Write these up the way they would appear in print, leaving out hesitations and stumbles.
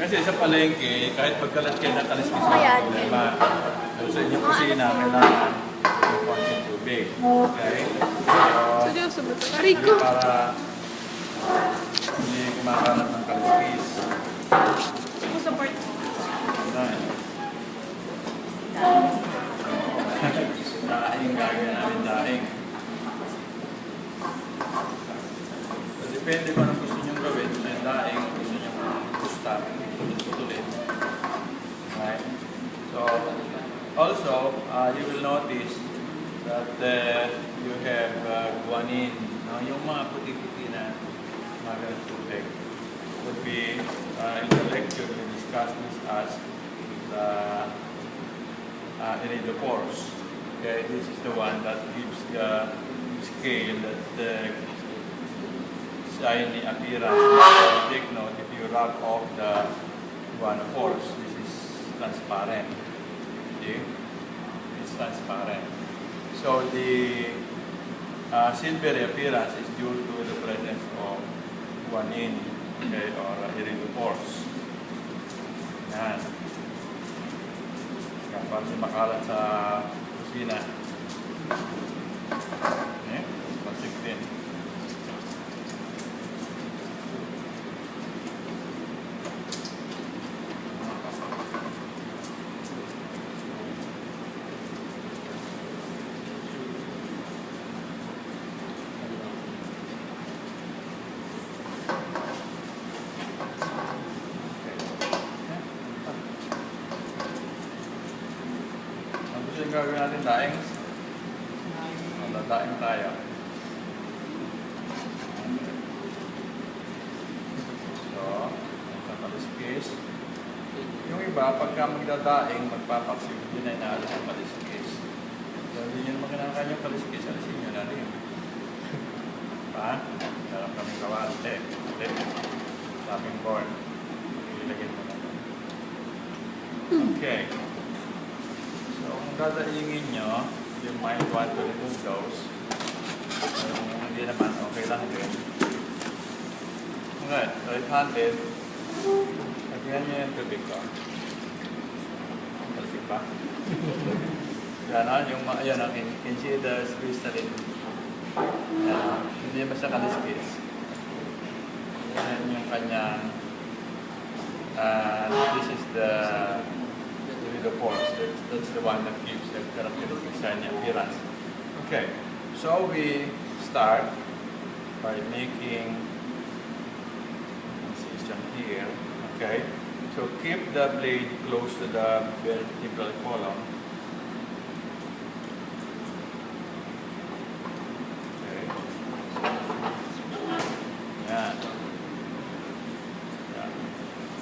Kasi sa palengke, kahit pagkalat kayo ng kaliskis na problema. So sa inyong kusina, kailangan yung konting tubig. Okay? So, para hindi kumakalat ng kaliskis. Support. Daing, gagawin namin daing. So, depende kung anong gusto nyo gawin. May daing, gusto nyo pusta, putulin. Right? So, also, you will notice that you have guanin. No? Yung mga puti-puti na mga ganang tubig would be, in the lecture, we discuss this as the iridophores. Okay, this is the one that gives the scale that the shiny appearance. Take note, if you rub off the guanophores, this is transparent. Okay, it's transparent. So the silvery appearance is due to the presence of guanine, okay, or iridophores. Yan. Para di makalat sa kusina. Okay, pasik din. Yung gagawin natin daing. Daing tayo. So, sa kaliskis. Yung iba, pagka magdadaing, magpapaksip, hindi na inaalis ang kaliskis. So, hindi nyo naman kinakain yung kaliskis, alisin nyo na rin. Pa? Sarap kaming kawante. Chopping board. Ilagyan mo na. Okay. Dadaingin nyo, you might want to remove those. Hindi naman, okay lang din. Okay, so it's handed. Lagyan nyo yung tubig ko. Palsik pa. Yan, yung yan, you can see the crystalline. Hindi naman sa kaliskis. Yan yung kanyang, this is the pores. That's the one that gives the characteristic shiny appearance. Okay, so we start by making incision here. Okay, so keep the blade close to the vertebral column. Okay, yeah.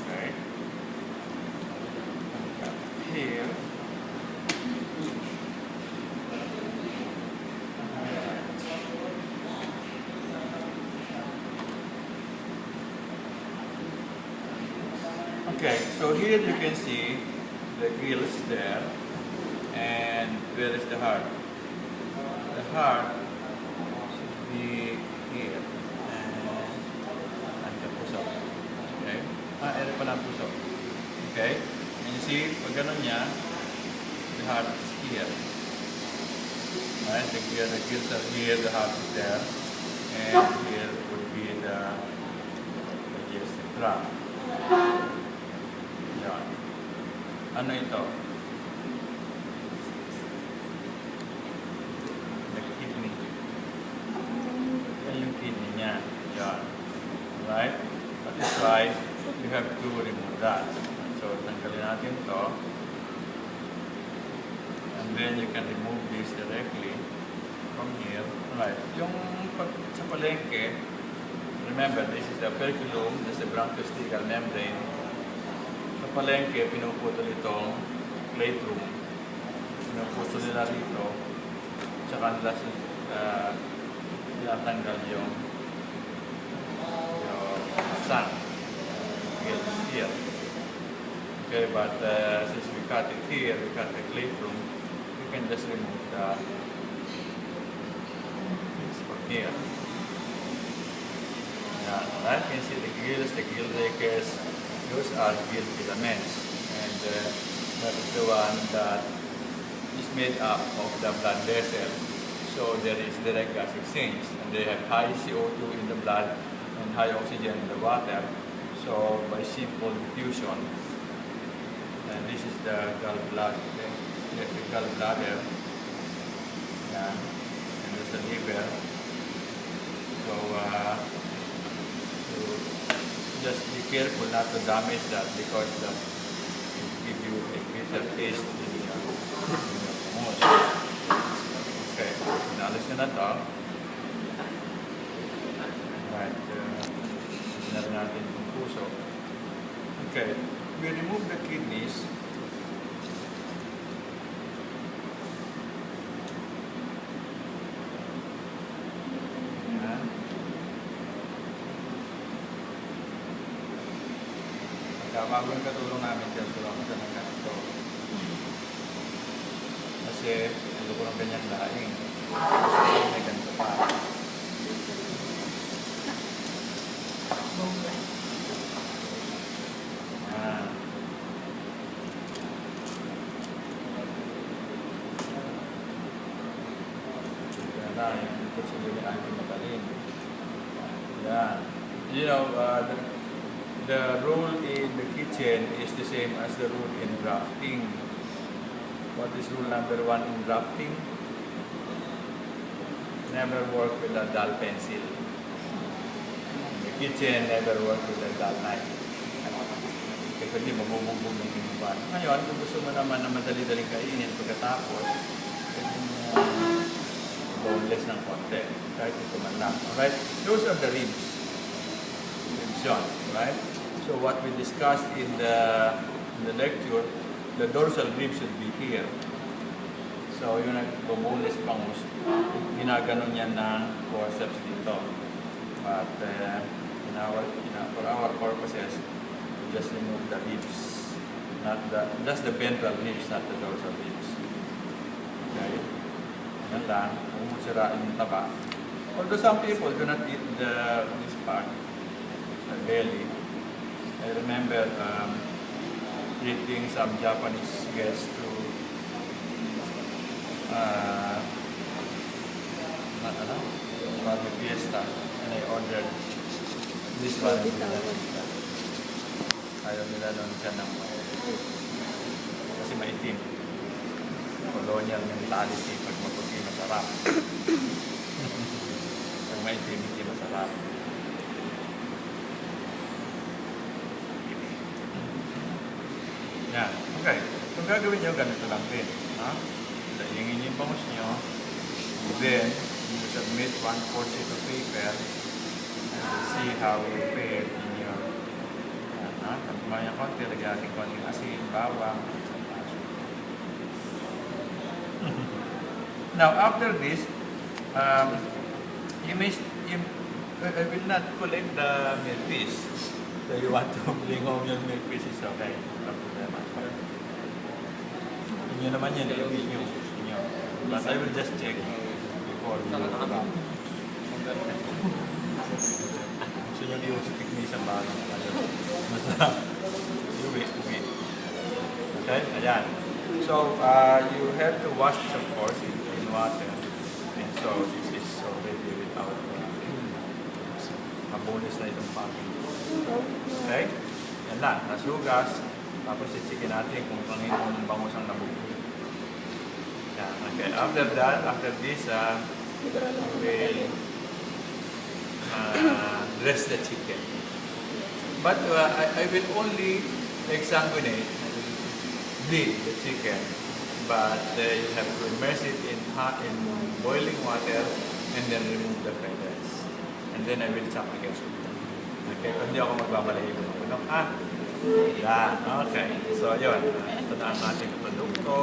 Okay. Here. Okay, so here you can see the gills there, and where is the heart? The heart should be here, and the puso. Okay? Ere pa lang puso. Okay? And you see, pag ganun niya, the heart is here. Right? The gills are here, the heart is there, and here would be the digestive tract. Yan. Ano ito? The kidney. Yan yung kidney niya. Yan. Right? That is why you have to remove that. So, tanggalin natin to. And then you can remove this directly from here. Right. Yung sa palengke, remember, this is the operculum, this is the bronchiostegal membrane. Sa palengke, pinuputol itong plate-room. Pinuputol nila rito. Tsaka nila tinatanggal yung sun. Here. Okay, but since we cut it here, we cut the plate-room, we can just remove the from here. Yeah, right? You can see the gills, the gill rakers, those are gill filaments, and that is the one that is made up of the blood vessel. So there is direct gas exchange, and they have high CO2 in the blood and high oxygen in the water. So by simple diffusion, and this is the gallbladder. Okay? There's the gallbladder, and there's the liver. So, so just be careful not to damage that, because that will give you a bitter taste in your mouth. Okay, inalis na to. Right, na rin natin yung puso. Okay, we remove the kidneys. Ayan. Bago yung katulong namin dyan, tulungan ko sa ng ganito. Kasi, ano ko ng ganyang laing. Kasi may ganito pa. Ah. Kaya lang, yung ikot sa gawin natin matalin. Yeah. You know, the rule in the kitchen is the same as the rule in drafting. What is rule number 1 in drafting? Never work with a dull pencil. In the kitchen, never work with a dull knife. Kasi hindi mabubugbog ng inuban. Ngayon, kung gusto mo naman na madali-daling kainin pagkatapos, boneless ng konti. Kahit ito man lang. Alright? Those are the ribs. Ribs yun. Right? So what we discussed in the lecture, the dorsal rib should be here. So yung nag-boneless bangus, ginaganon yan ng forceps dito. But for our purposes, we just remove the ribs, just the ventral ribs, not the dorsal ribs. Okay? Yan lang, kung sirain yung taba. Although some people do not eat this part, the belly. I remember treating some Japanese guests to fiesta, and I ordered this one. Ayaw nila nun siya ng kasi maitim. Colonial mentality, pag maputi masarap. Pag maitim, hindi masarap. Yan. Okay. Kung gagawin nyo, ganito lang din. Dahingin yung bangus nyo. Then, you submit 1/4 sheet of paper and see how you prepare in your tagmay ang konti, lagyan natin konting asin, bawang. Now, after this, I will not collect the milk piece. So you want to bring home your milk pieces, okay? No problema. Inyo naman yan, inyo. But I will just check before you go back. Gusto nyo yung stick ni isang bagay. Basta, uwi. Okay? Ayan. So, you have to wash this, of course, in water. And so, this is already without mabulis na itong packing. Okay? Yan lang. Nasugas. Tapos i-chicken natin kung kanino bangus ang nabubuhay. Yan. Okay. After that, after this, we will dress the chicken. But I will only exsanguinate, bleed the chicken. But you have to immerse it in boiling water and then remove the feathers. And then I will chop again. Okay, hindi ako magbabalahibo ng punok. Yan, okay. So, yun. Ito na ang ating produkto.